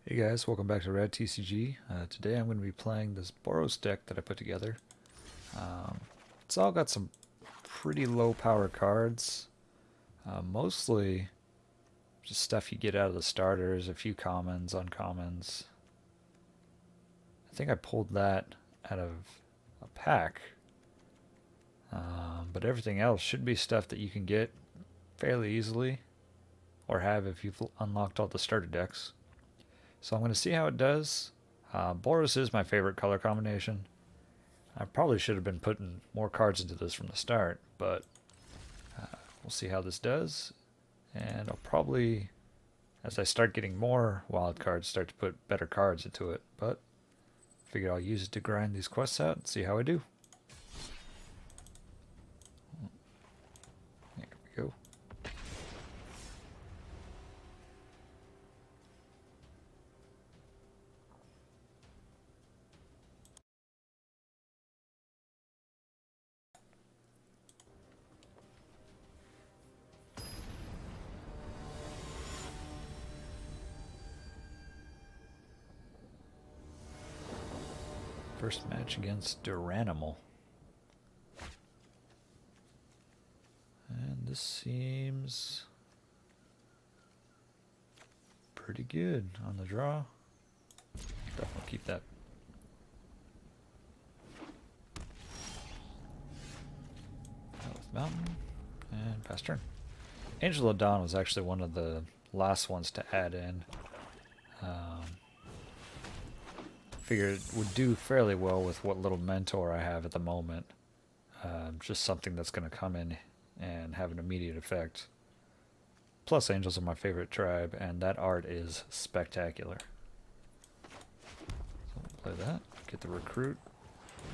Hey guys, welcome back to Rad TCG. Today I'm going to be playing this Boros deck that I put together. Um, it's all got some pretty low power cards, mostly just stuff you get out of the starters, a few commons, uncommons. I think I pulled that out of a pack, but everything else should be stuff that you can get fairly easily, or have if you've unlocked all the starter decks. So I'm going to see how it does. Boros is my favorite color combination. I probably should have been putting more cards into this from the start, but we'll see how this does. And I'll probably, as I start getting more wild cards, start to put better cards into it. But I figured I'll use it to grind these quests out and see how I do. There we go. First match against Duranimal. And this seems pretty good on the draw. Definitely keep that. With Mountain and pass turn. Angel of Dawn was actually one of the last ones to add in. Figured it would do fairly well with what little mentor I have at the moment. Just something that's going to come in and have an immediate effect. Plus, angels are my favorite tribe, and that art is spectacular. So we'll play that. Get the recruit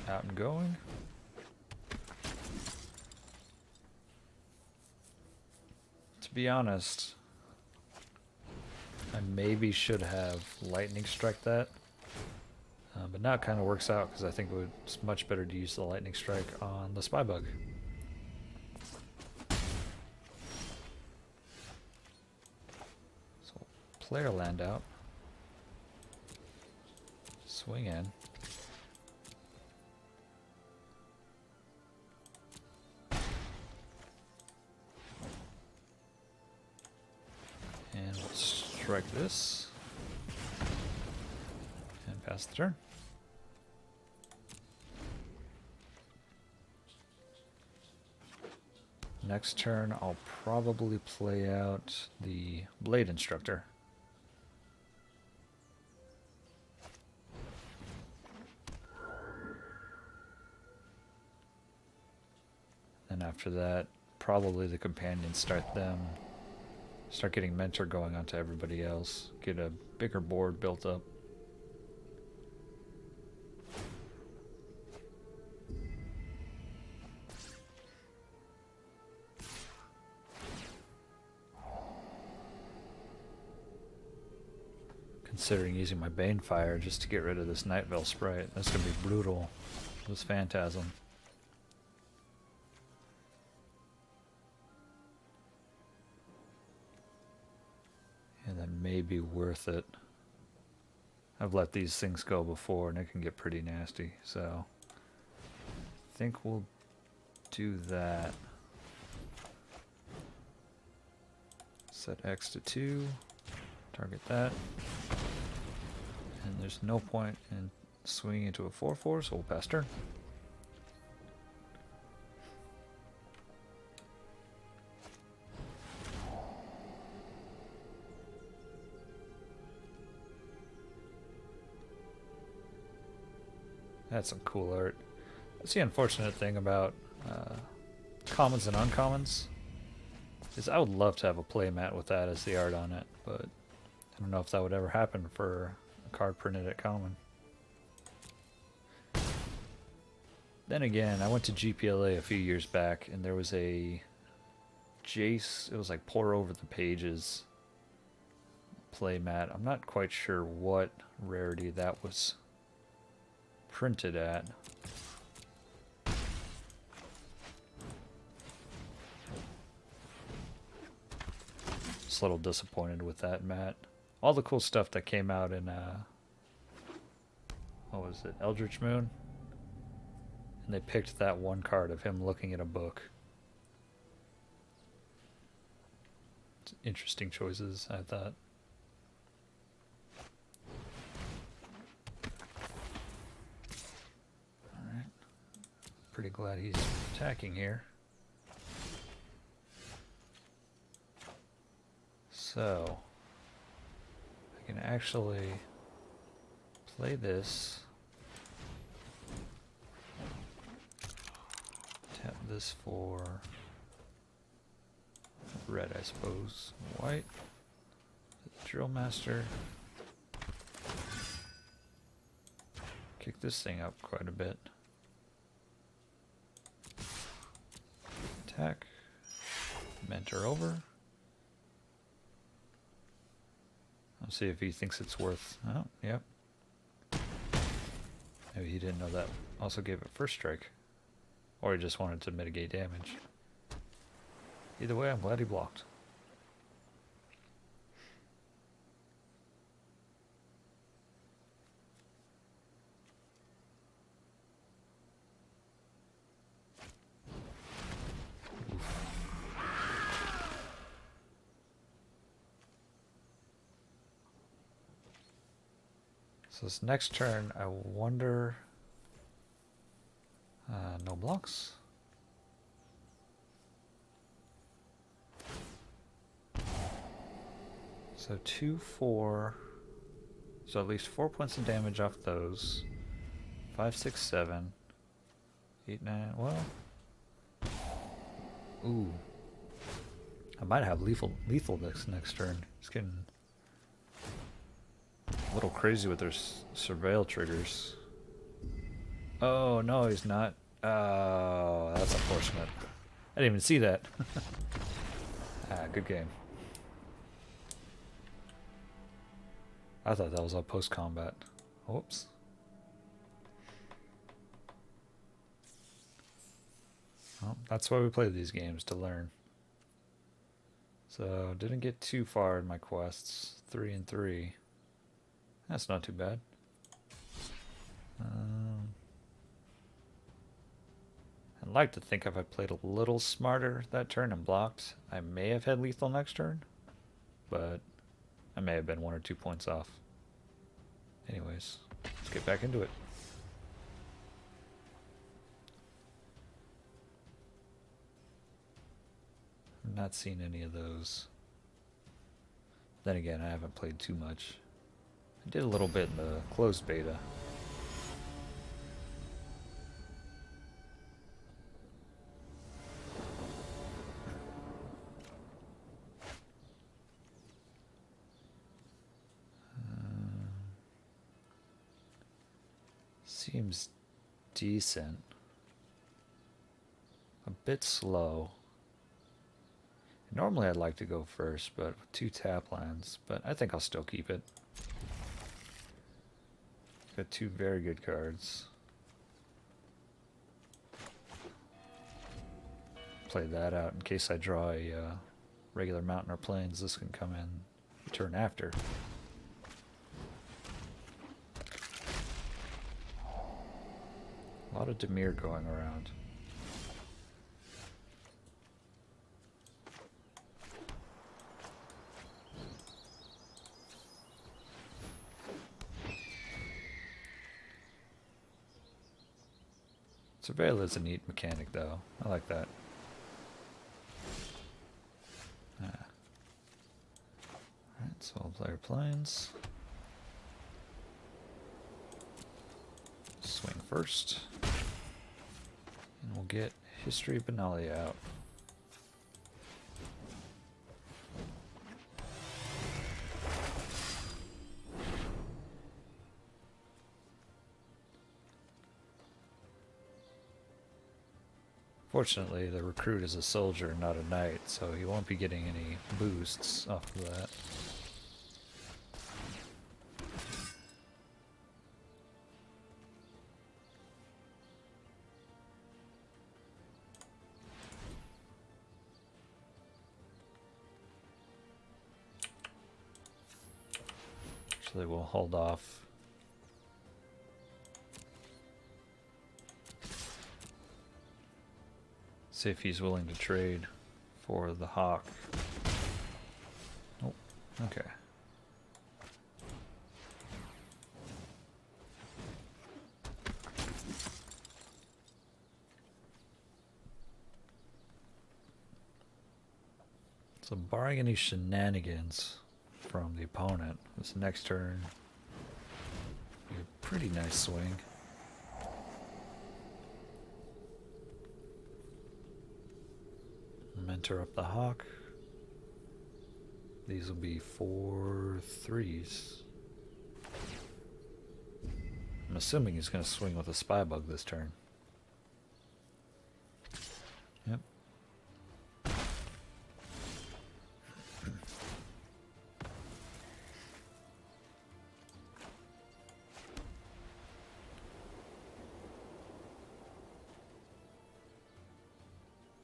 out and going. To be honest, I maybe should have lightning strike that. But now it kind of works out because I think it's much better to use the lightning strike on the spy bug. So player land out. Swing in. And we'll strike this. And pass the turn. Next turn, I'll probably play out the Blade Instructor. And after that, probably the companions start getting mentor going onto everybody else. Get a bigger board built up. Considering using my Banefire just to get rid of this Night Veil sprite. That's going to be brutal. This Phantasm. And that may be worth it. I've let these things go before and it can get pretty nasty. So I think we'll do that. Set X to 2. Target that. And there's no point in swinging into a 4/4, so we'll pass turn. That's some cool art. That's the unfortunate thing about commons and uncommons, is I would love to have a playmat with that as the art on it, but I don't know if that would ever happen for a card printed at common. Then again, I went to GPLA a few years back, and there was a Jace, it was like Pour Over the Pages playmat. I'm not quite sure what rarity that was printed at. Just a little disappointed with that mat. all the cool stuff that came out in what was it, Eldritch Moon, and they picked that one card of him looking at a book. It's interesting choices, I thought. Alright. Pretty glad he's attacking here. So I can actually play this, tap this for red, I suppose, white, drill master, kick this thing up quite a bit, attack, mentor over. I'll see if he thinks it's worth. Oh, yep. Maybe he didn't know that also gave it first strike. Or he just wanted to mitigate damage. Either way, I'm glad he blocked. So this next turn, I wonder... no blocks. So 2, 4. So at least 4 points of damage off those. 5, 6, 7. 8, 9. Well. Ooh. I might have lethal next turn. It's getting a little crazy with their surveil triggers. Oh, no, he's not. Oh, that's unfortunate. I didn't even see that. Good game. I thought that was all post-combat. Whoops. Well, that's why we play these games, to learn. So, didn't get too far in my quests. 3 and 3. That's not too bad. I'd like to think if I played a little smarter that turn and blocked, I may have had lethal next turn. But I may have been 1 or 2 points off. Anyways, let's get back into it. I'm not seeing any of those. Then again, I haven't played too much. I did a little bit in the closed beta. Seems decent. A bit slow. Normally I'd like to go first, but with 2 tap lands, but I think I'll still keep it. Got 2 very good cards. Play that out in case I draw a regular mountain or plains. This can come in the turn after. A lot of Dimir going around. Surveil is a neat mechanic, though. I like that. Alright, so we'll play our plains. Swing first. And we'll get History of Benalia out. Fortunately, the recruit is a soldier, not a knight, so he won't be getting any boosts off of that. Actually, we'll hold off. See if he's willing to trade for the hawk. Oh, okay. So barring any shenanigans from the opponent, this next turn be a pretty nice swing. Mentor up the hawk. These will be 4 3s. I'm assuming he's going to swing with a spy bug this turn. Yep.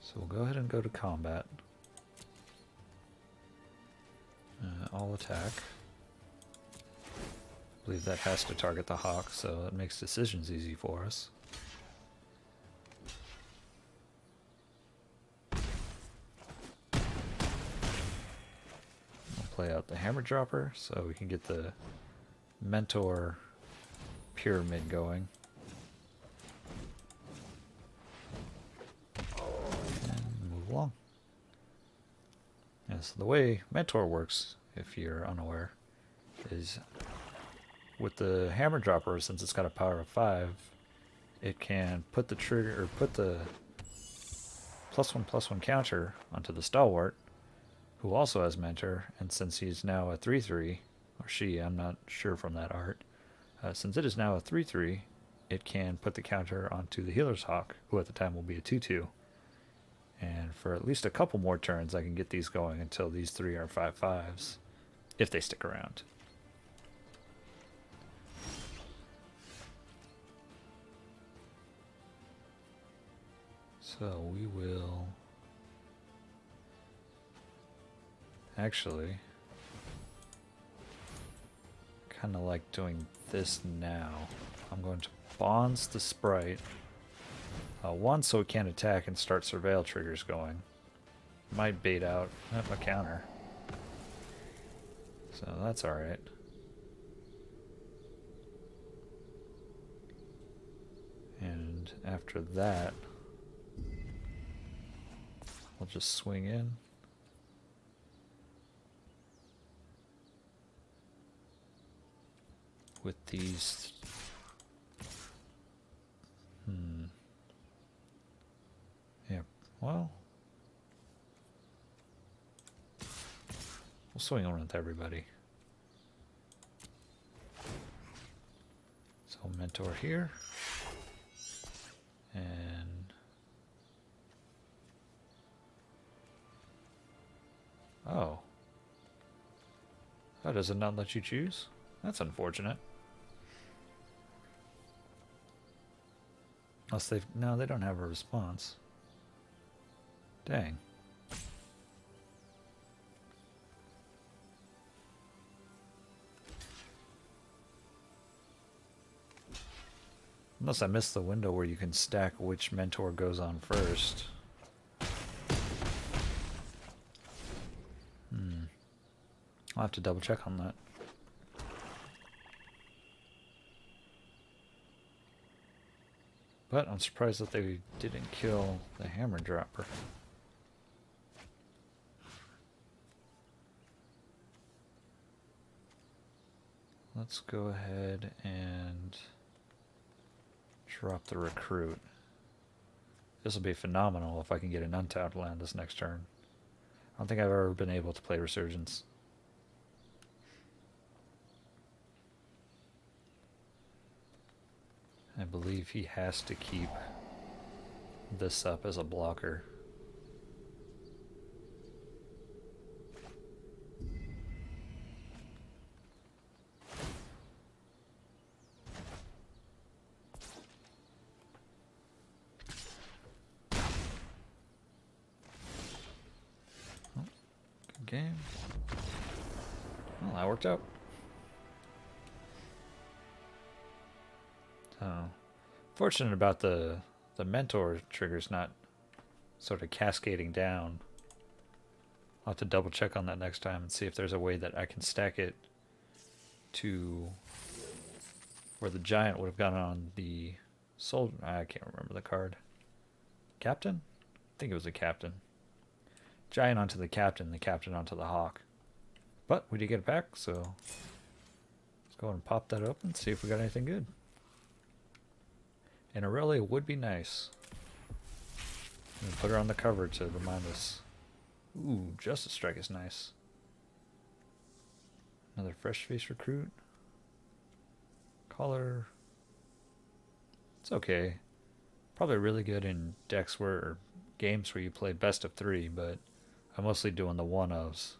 So we'll go ahead and go to combat. All attack. I believe that has to target the hawk, so it makes decisions easy for us. We'll play out the hammer dropper so we can get the mentor pyramid going. Along. Yeah, so the way Mentor works, if you're unaware, is with the hammer dropper, since it's got a power of 5, it can put the trigger, or put the +1/+1 counter onto the stalwart, who also has Mentor, and since he's now a 3/3, or she, I'm not sure from that art, since it is now a 3/3, it can put the counter onto the healer's hawk, who at the time will be a 2/2. And for at least a couple more turns, I can get these going until these 3 are 5/5s, if they stick around. So we will actually kind of like doing this now. I'm going to bonds the sprite. One, so it can't attack and start surveil triggers going. Might bait out a counter. So that's alright. And after that, we'll just swing in. With these... Yeah, well... We'll swing on with everybody. So Mentor here. And... Oh. Oh, does it not let you choose? That's unfortunate. Unless they've... No, they don't have a response. Dang. Unless I missed the window where you can stack which Mentor goes on first. I'll have to double check on that. But I'm surprised that they didn't kill the hammer dropper. Let's go ahead and drop the recruit. This will be phenomenal if I can get an untapped land this next turn. I don't think I've ever been able to play Resurgence. I believe he has to keep this up as a blocker. Oh, good game. Well, that worked out. Fortunate about the mentor triggers not sort of cascading down. I'll have to double check on that next time and see if there's a way that I can stack it to where the giant would have gone on the soldier. I can't remember the card. Captain? I think it was a captain. Giant onto the captain onto the hawk. But we did get it back, so let's go and pop that open and see if we got anything good. And Aurelia would be nice. And put her on the cover to remind us. Ooh, Justice Strike is nice. Another fresh face recruit. Color. It's okay. Probably really good in decks or games where you play best of 3, but I'm mostly doing the one-ofs.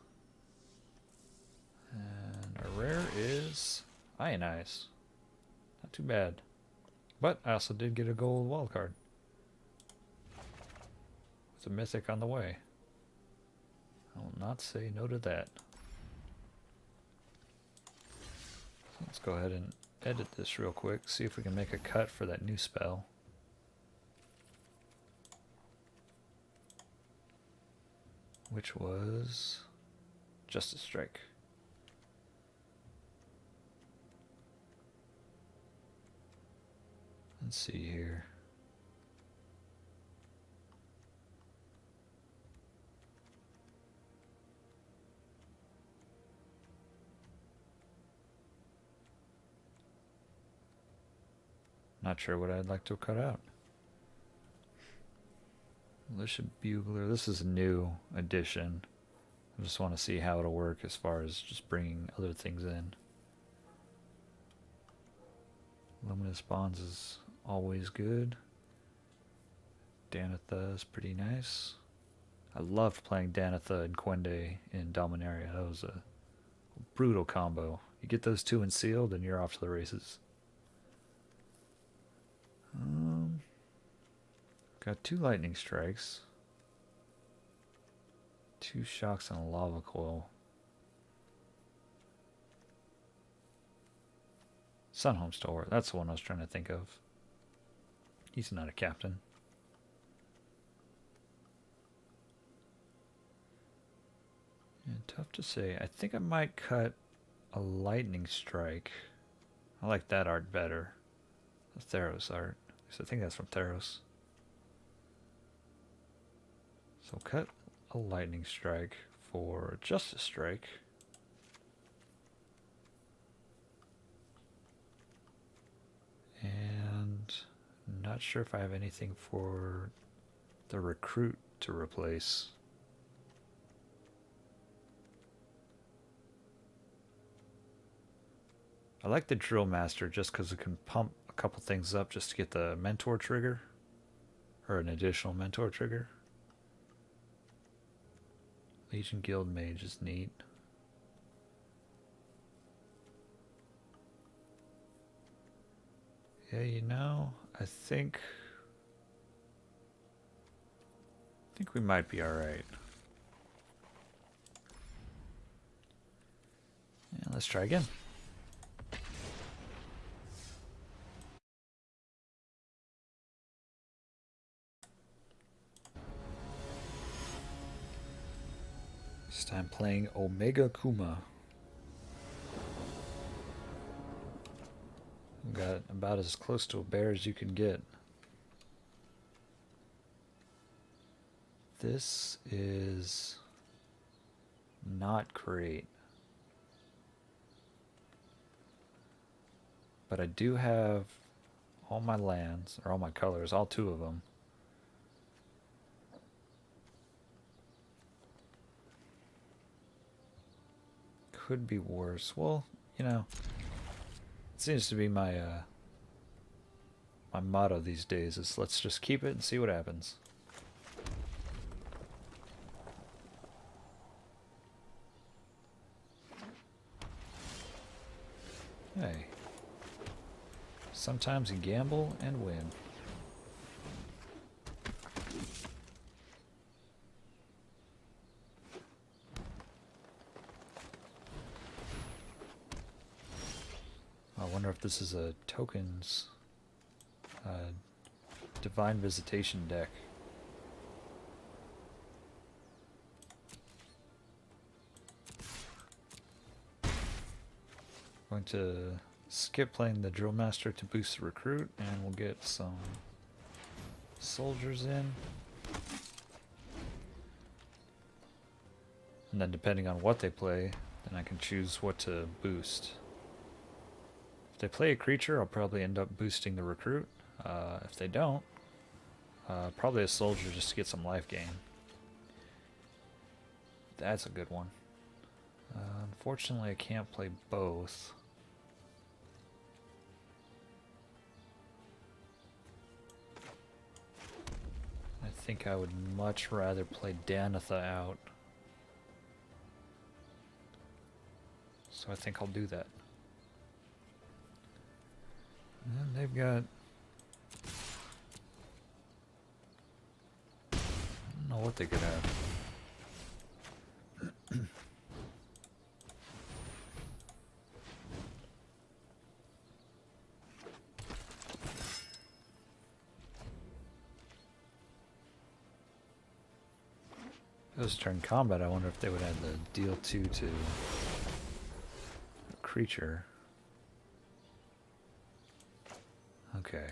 And our rare is Ionize. Not too bad. But I also did get a gold wild card. With a mythic on the way. I will not say no to that. Let's go ahead and edit this real quick, see if we can make a cut for that new spell. Which was Justice Strike. Let's see here. Not sure what I'd like to cut out. Militia Bugler. This is a new addition. I just want to see how it'll work as far as just bringing other things in. Luminous Bonds is always good. Danitha is pretty nice. I loved playing Danitha and Quende in Dominaria. That was a brutal combo. You get those two in sealed and you're off to the races. Got 2 lightning strikes, 2 shocks, and a lava coil. Sunhome Stalwart, that's the one I was trying to think of. He's not a captain. And tough to say. I think I might cut a lightning strike. I like that art better. The Theros art. So I think that's from Theros. So cut a lightning strike for Justice Strike. And I'm not sure if I have anything for the recruit to replace. I like the Drill Master just because it can pump a couple things up just to get the mentor trigger. Or an additional mentor trigger. Legion Guild Mage is neat. Yeah, you know, I think we might be alright. Yeah, let's try again. This time playing Omega Kuma. Got about as close to a bear as you can get. This is not great. But I do have all my lands, or all my colors, all 2 of them. Could be worse. Well, you know, it seems to be my my motto these days is let's just keep it and see what happens. Hey. Sometimes you gamble and win. I wonder if this is a tokens Divine Visitation deck. Going to skip playing the Drill Master to boost the recruit, and we'll get some soldiers in. And then depending on what they play, then I can choose what to boost. If they play a creature, I'll probably end up boosting the recruit. If they don't, probably a soldier just to get some life gain. That's a good one. Unfortunately, I can't play both. I think I would much rather play Danitha out. So I think I'll do that. And they've got... I don't know what they could have. If it was turn combat, I wonder if they would add the deal 2 to a creature. Okay.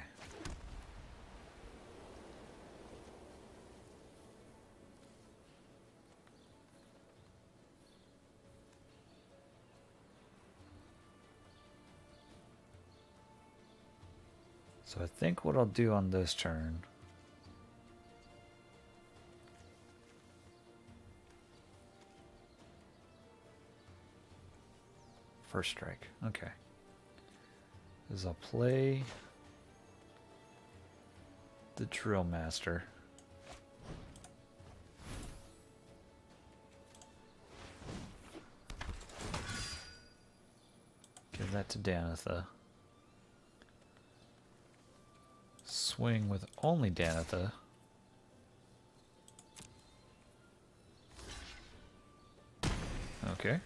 So I think what I'll do on this turn first strike, okay, is I'll play the Drill Master. Give that to Danitha. Swing with only Danitha. Okay.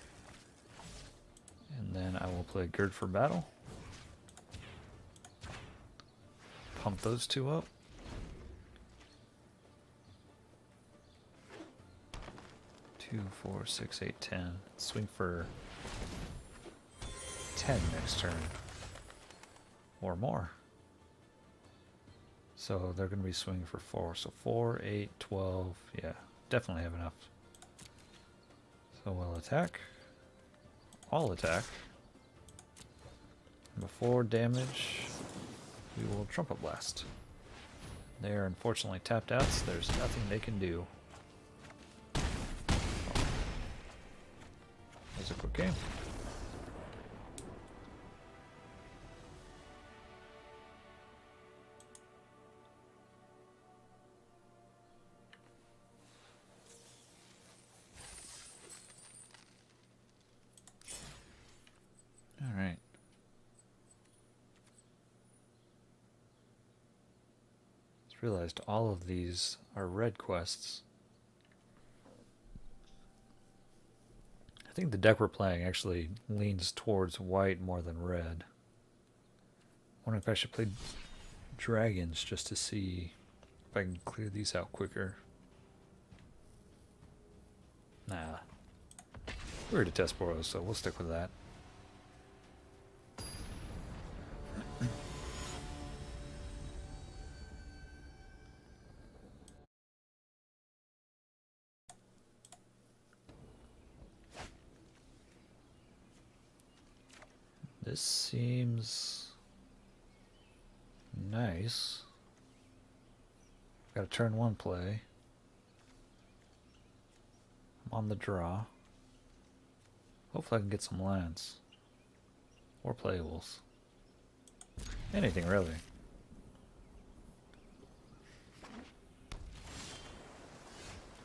And then I will play Gird for Battle. Pump those two up. Two, 4, 6, 8, 10. Swing for 10 next turn. Or more. So they're going to be swinging for 4. So 4, 8, 12. Yeah, definitely have enough. So we'll attack. I'll attack. Before damage, we will Trumpet Blast. They are unfortunately tapped out, so there's nothing they can do. That's a quick game. Alright. Just realized all of these are red quests. I think the deck we're playing actually leans towards white more than red. I wonder if I should play dragons just to see if I can clear these out quicker. Nah. We're here to test Boros, so we'll stick with that. This seems nice. Got a turn 1 play. I'm on the draw. Hopefully I can get some lands. Or playables. Anything really.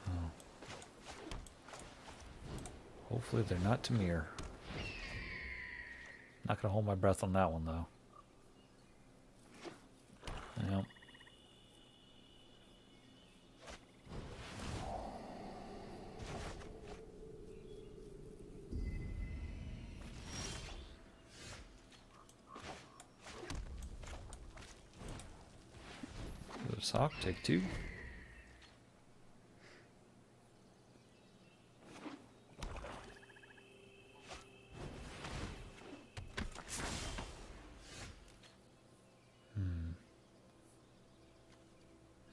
Oh. Hopefully they're not Tamir. Not gonna hold my breath on that one though. Yep. Oops, Hawk, take 2.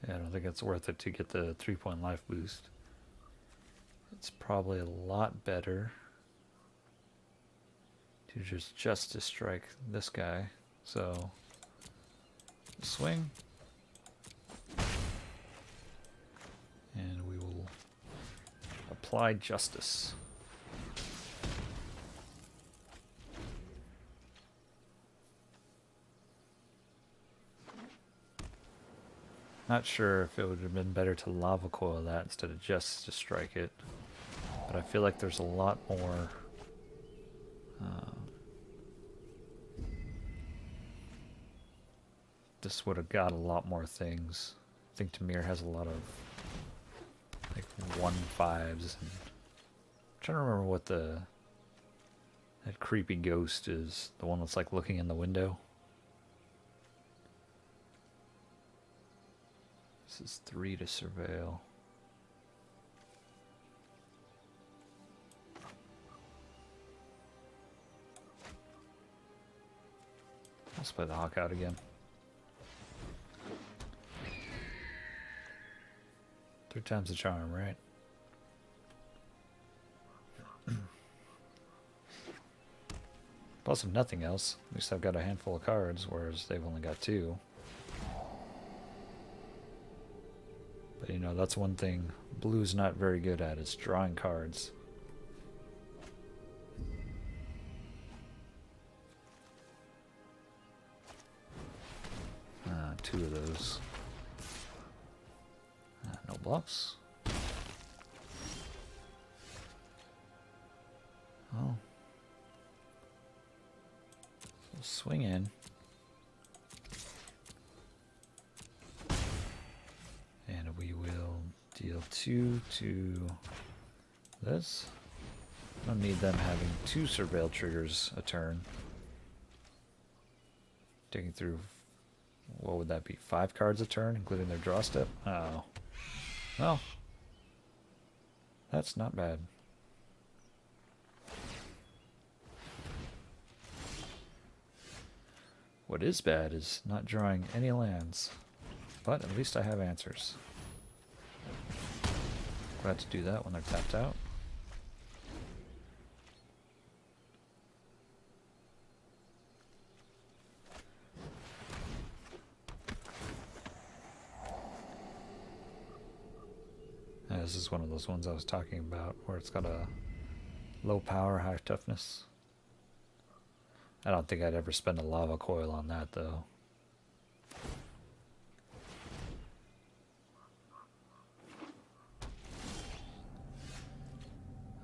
Yeah, I don't think it's worth it to get the 3-point life boost. It's probably a lot better to just Justice Strike this guy. So, swing. And we will apply Justice. Not sure if it would have been better to lava coil that instead of just to strike it, but I feel like there's a lot more this would have got a lot more things. I think Tamir has a lot of like 1/5s. I'm trying to remember what that creepy ghost is, the one that's like looking in the window. This is 3 to surveil. Let's play the Hawk out again. 3 times the charm, right? Plus, if nothing else, at least I've got a handful of cards, whereas they've only got 2. But you know, that's one thing blue's not very good at, is drawing cards. Two of those. No blocks. Oh. So swing in. And we will deal 2 to this. I don't need them having 2 surveil triggers a turn. Taking through, what would that be, 5 cards a turn, including their draw step? Oh. Well, that's not bad. What is bad is not drawing any lands, but at least I have answers. Glad to do that when they're tapped out. This is one of those ones I was talking about where it's got a low power, high toughness. I don't think I'd ever spend a lava coil on that though.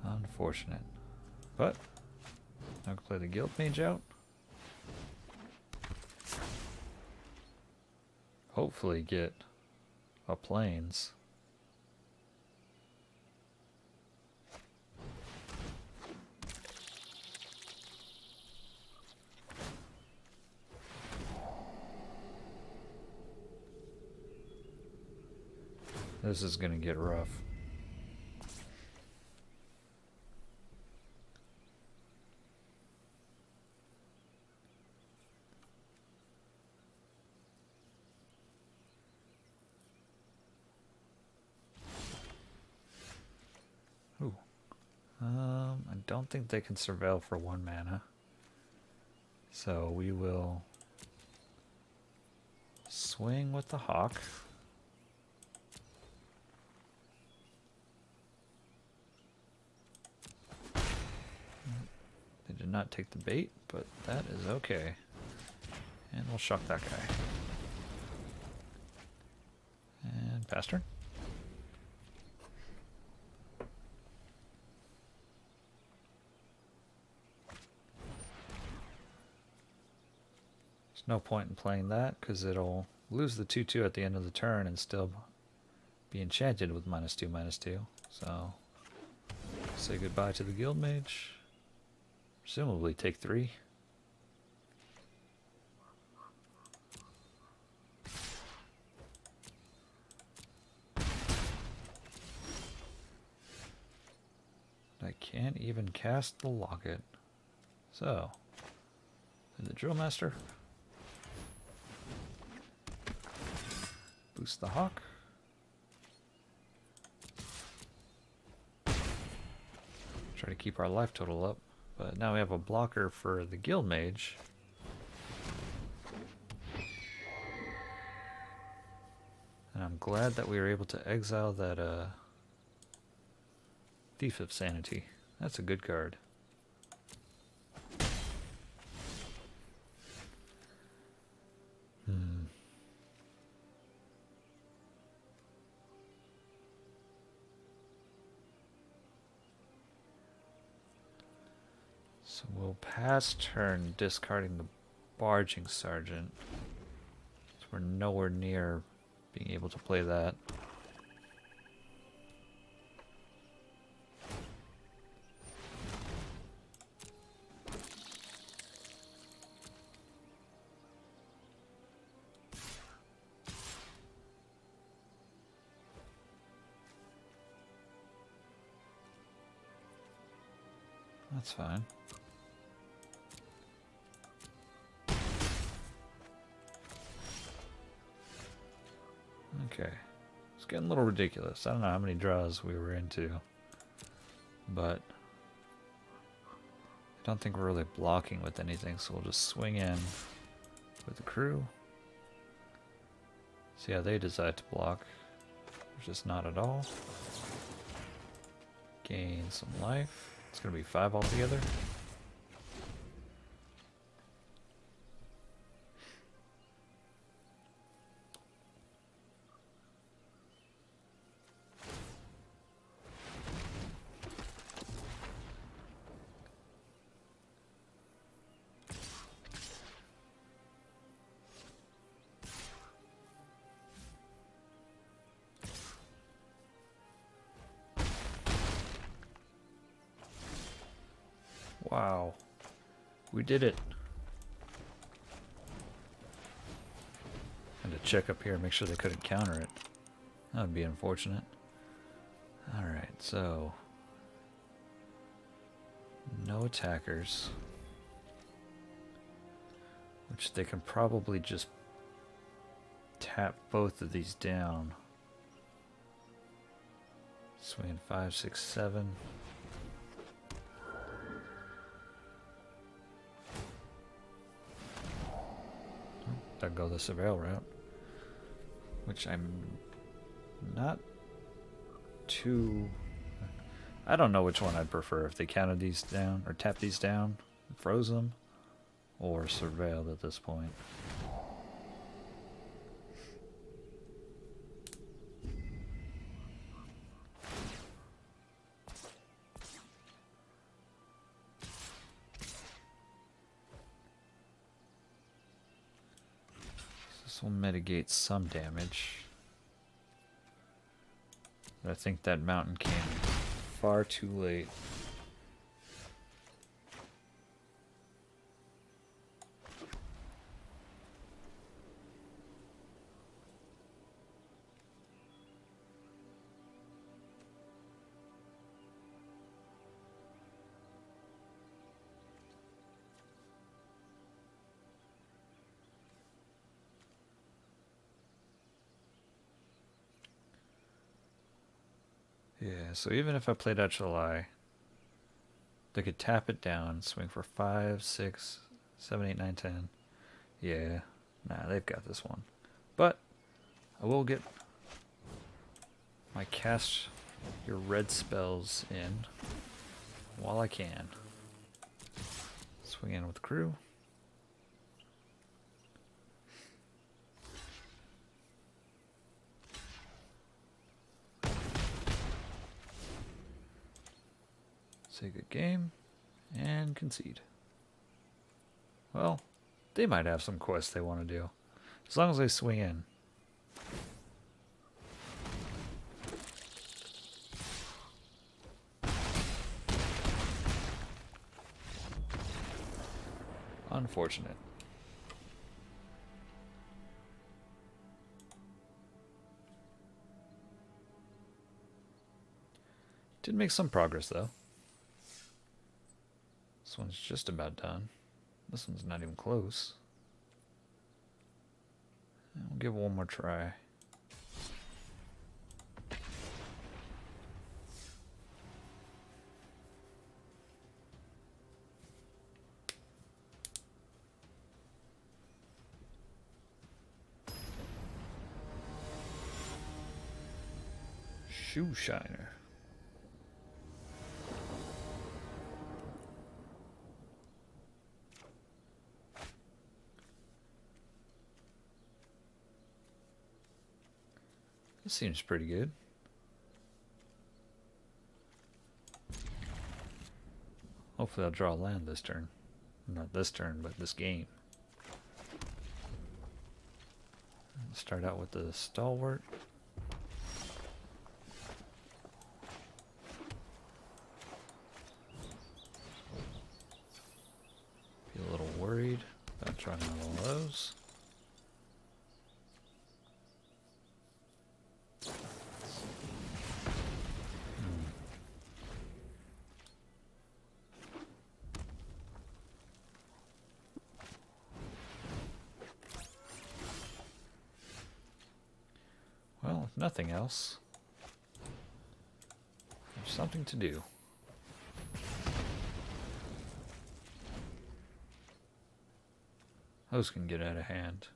Unfortunate. But I can play the Guild Mage out. Hopefully get a Plains. This is going to get rough. Ooh. I don't think they can surveil for 1 mana. So we will swing with the Hawk. They did not take the bait, but that is okay. And we'll shock that guy. And pass turn. There's no point in playing that because it'll lose the 2/2 at the end of the turn and still be enchanted with -2/-2. So say goodbye to the Guild Mage. Presumably take 3. Can't even cast the locket. So, the drill master. Boost the hawk. Try to keep our life total up. But now we have a blocker for the guild mage. And I'm glad that we were able to exile that Thief of Sanity. That's a good card. So we'll pass turn discarding the Barging Sergeant. So we're nowhere near being able to play that. That's fine. Okay. It's getting a little ridiculous. I don't know how many draws we were into, but I don't think we're really blocking with anything, so we'll just swing in with the crew. See how they decide to block. Just not at all. Gain some life. It's going to be 5 altogether. Wow. We did it. Had to check up here, make sure they couldn't counter it. That would be unfortunate. Alright, so no attackers. Which they can probably just tap both of these down. Swing 5, 6, 7. I'd go the surveil route, which I'm not too... I don't know which one I'd prefer, if they counted these down, or tapped these down, froze them, or surveilled at this point. This will mitigate some damage. But I think that mountain came far too late. Yeah, so even if I played out July, they could tap it down, swing for 5, 6, 7, 8, 9, 10. Yeah, nah, they've got this one. But I will get my cast your red spells in while I can. Swing in with crew. Say good game, and concede. Well, they might have some quests they want to do, as long as they swing in. Unfortunate. Did make some progress though. This one's just about done. This one's not even close. We'll give it one more try. Shoe shiner. This seems pretty good. Hopefully I'll draw a land this turn. Not this turn, but this game. Start out with the stalwart. Be a little worried about trying all of those. Well, if nothing else, there's something to do. Those can get out of hand.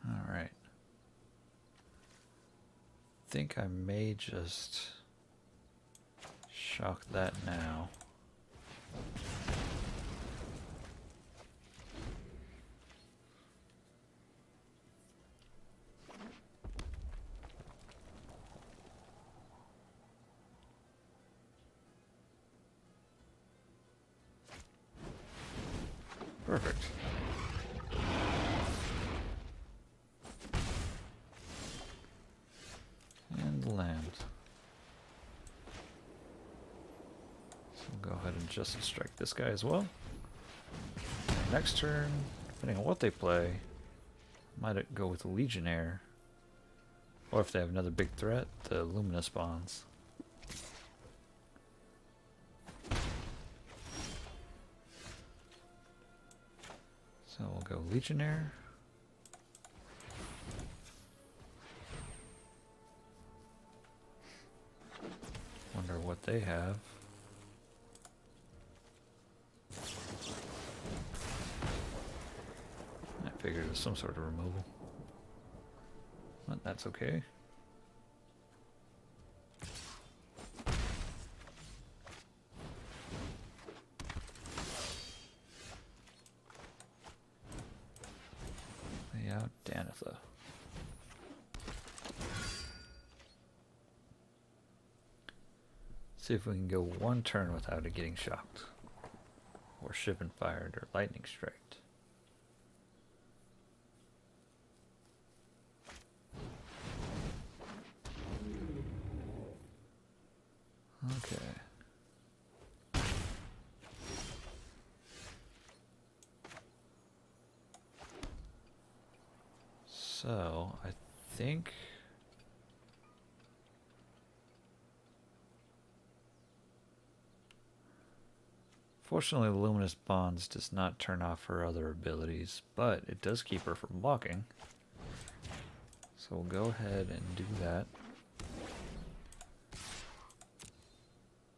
Alright. I think I may just shock that now. Perfect. And land. So we'll go ahead and just strike this guy as well. Next turn, depending on what they play, might go with the Legionnaire. Or if they have another big threat, the Luminous Bonds. So we'll go Legionnaire. Wonder what they have. I figured it was some sort of removal. But that's okay. Lay out Danitha. See if we can go one turn without it getting shocked, or shipping fired, or lightning striked. Okay. So, I think fortunately the Luminous Bonds does not turn off her other abilities, but it does keep her from blocking. So we'll go ahead and do that.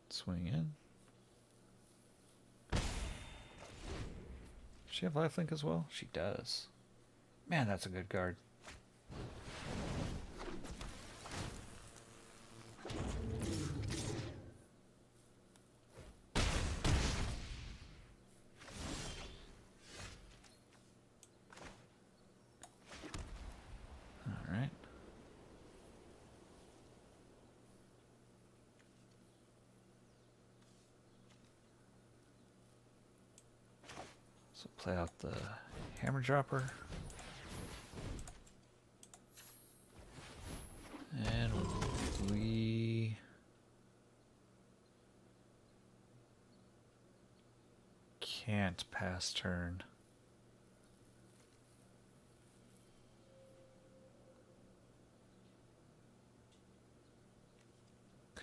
Swing in. Does she have lifelink as well? She does. Man, that's a good card. All right. So play out the Hammer Dropper. And we can't pass turn.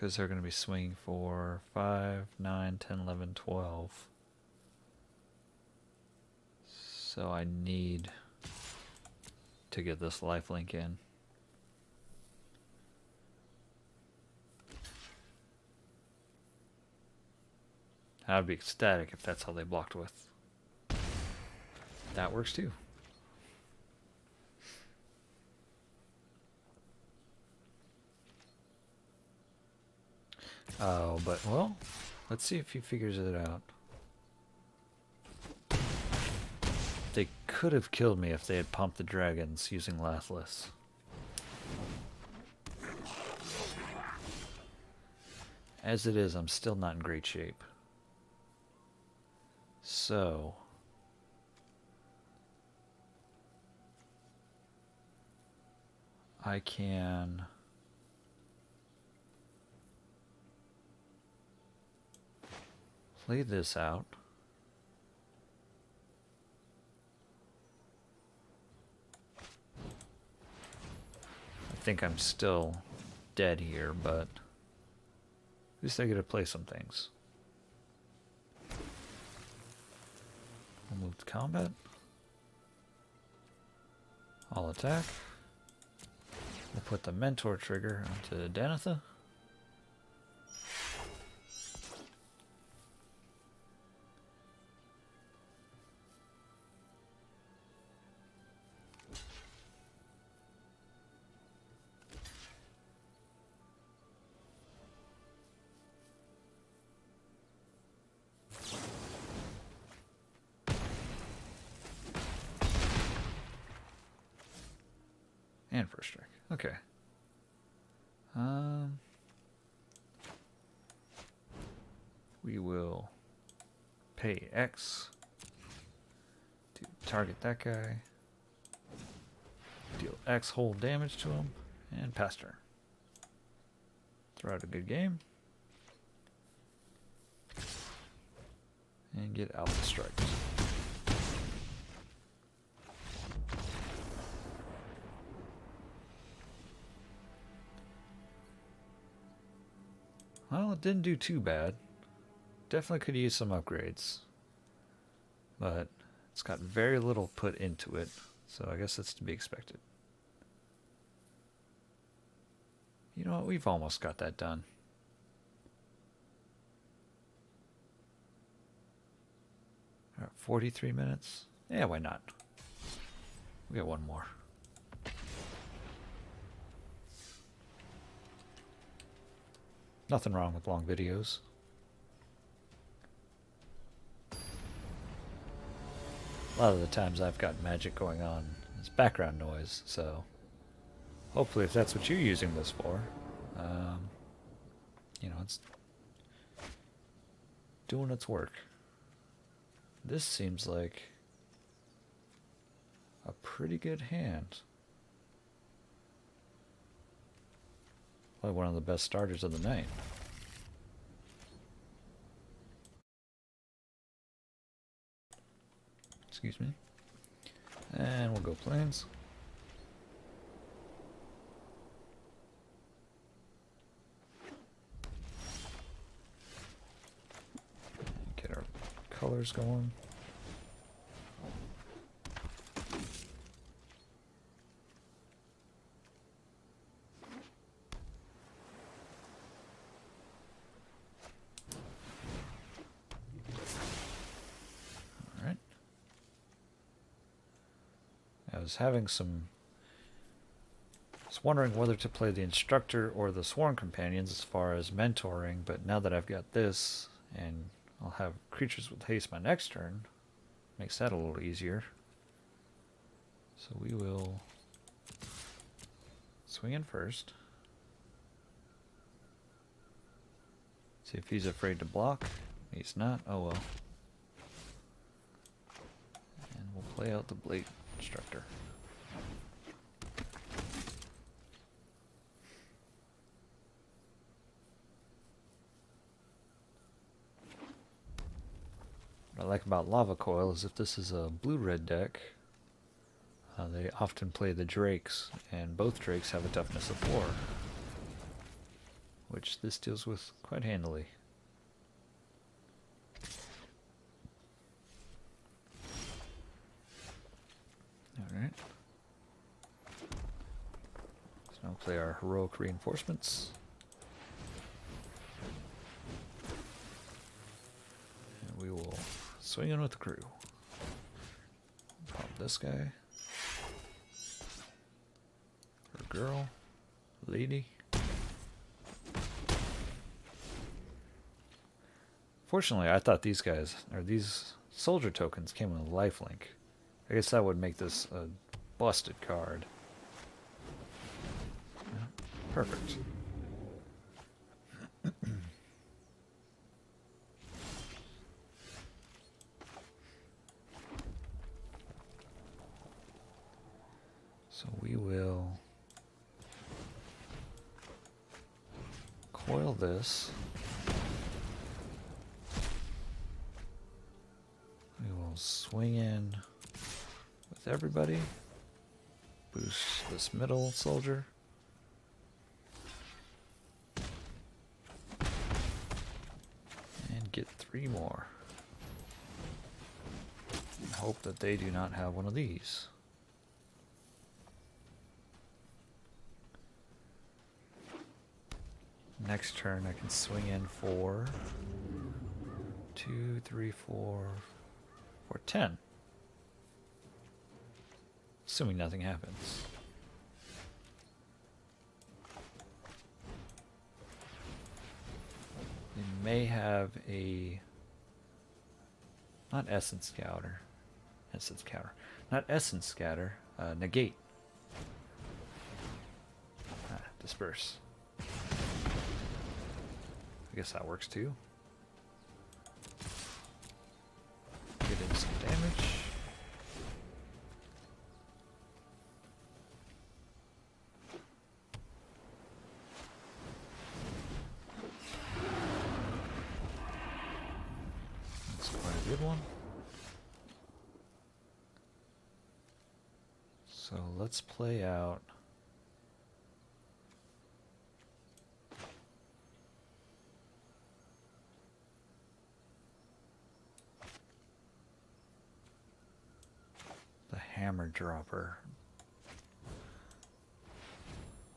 because they're going to be swinging for 5, 9, 10, 11, 12. So I need to get this lifelink in. I'd be ecstatic if that's how they blocked with. That works too. Oh, but, well, let's see if he figures it out. They could have killed me if they had pumped the dragons using Lathless. As it is, I'm still not in great shape. So I can play this out. I think I'm still dead here, but at least I get to play some things. We'll move to combat. I'll attack. We'll put the mentor trigger onto Danitha. And first strike. Okay. We will pay X to target that guy, deal X whole damage to him, and pass turn. Throw out a good game, and get alpha strikes. Well, it didn't do too bad. Definitely could use some upgrades. But it's got very little put into it, so I guess that's to be expected. You know what? We've almost got that done. All right, 43 minutes. Yeah, why not? We got one more. Nothing wrong with long videos. A lot of the times I've got magic going on. It's background noise, so hopefully if that's what you're using this for, you know, it's doing its work. This seems like a pretty good hand. Probably one of the best starters of the night. Excuse me. And we'll go plains. Get our colors going. I was wondering whether to play the instructor or the sworn companions as far as mentoring, but now that I've got this and I'll have creatures with haste my next turn, makes that a little easier. So we will swing in first. See if he's afraid to block. He's not. Oh well. And we'll play out the blade instructor. What I like about Lava Coil is if this is a blue-red deck, they often play the Drakes, and both Drakes have a toughness of 4. which this deals with quite handily. Alright. So now play our heroic reinforcements. And we will swing in with the crew. Pop this guy. Or girl. Lady. Fortunately, I thought these guys, or these soldier tokens, came with a lifelink. I guess that would make this a busted card. Yeah, perfect. So we will coil this. We will swing in with everybody. Boost this middle soldier. And get 3 more. And hope that they do not have one of these. Next turn I can swing in for 2, 3, 4, 10. Assuming nothing happens. They may have a not essence scatter. Not essence scatter, negate. Disperse. I guess that works too. Get in some damage. That's quite a good one. So let's play out the hammer dropper.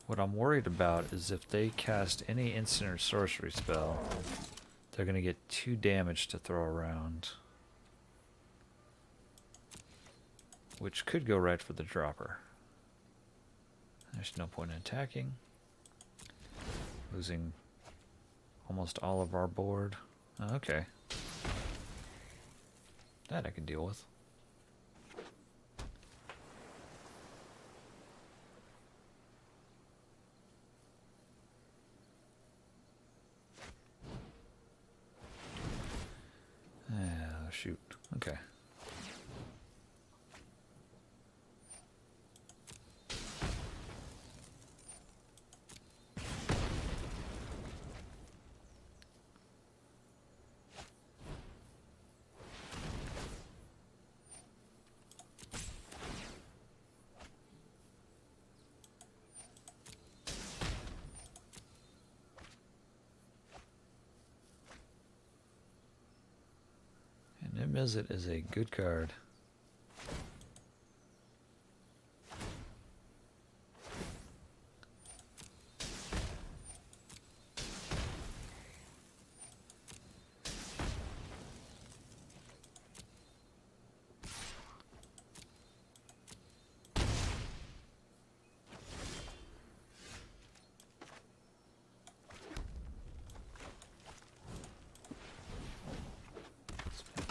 What I'm worried about is if they cast any instant or sorcery spell, they're going to get 2 damage to throw around, which could go right for the dropper. There's no point in attacking. Losing almost all of our board. Okay. That I can deal with. Shoot. Okay. Visit is a good card.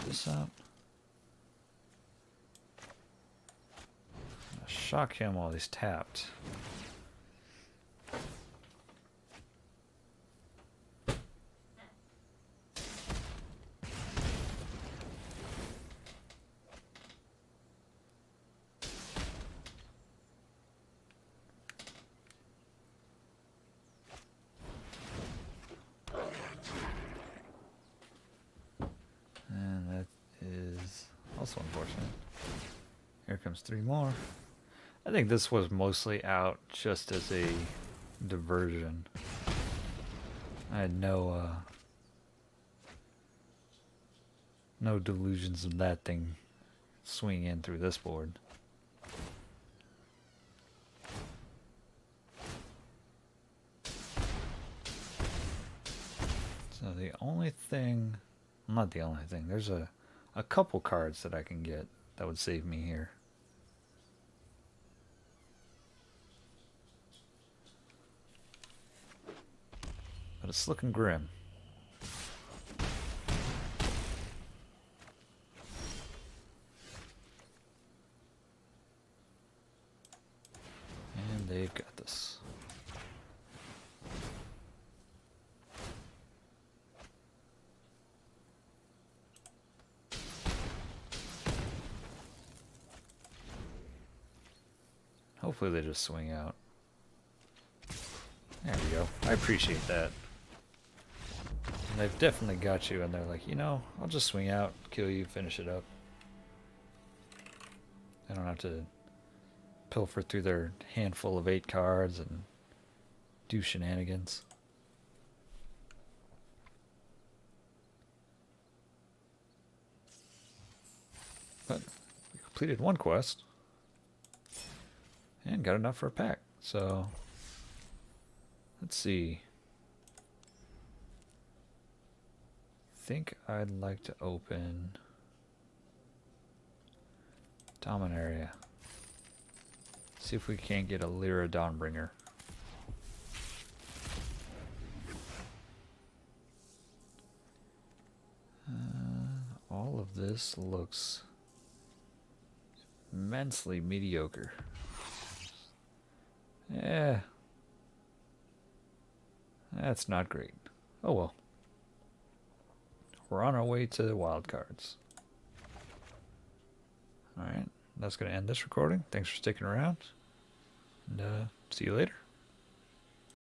This up. Shock him while he's tapped. And that is also unfortunate. Here comes 3 more. I think this was mostly out just as a diversion. I had no delusions of that thing swinging in through this board. So the only thing, not the only thing, there's a couple cards that I can get that would save me here. But it's looking grim. And they've got this. Hopefully they just swing out. There we go. I appreciate that. And they've definitely got you, and they're like, you know, I'll just swing out, kill you, finish it up. I don't have to pilfer through their handful of 8 cards and do shenanigans. But we completed one quest and got enough for a pack. So let's see. I think I'd like to open Dominaria. See if we can't get a Lyra Dawnbringer. All of this looks immensely mediocre. Yeah. That's not great. Oh well. We're on our way to the wild cards. Alright, that's going to end this recording. Thanks for sticking around. And see you later.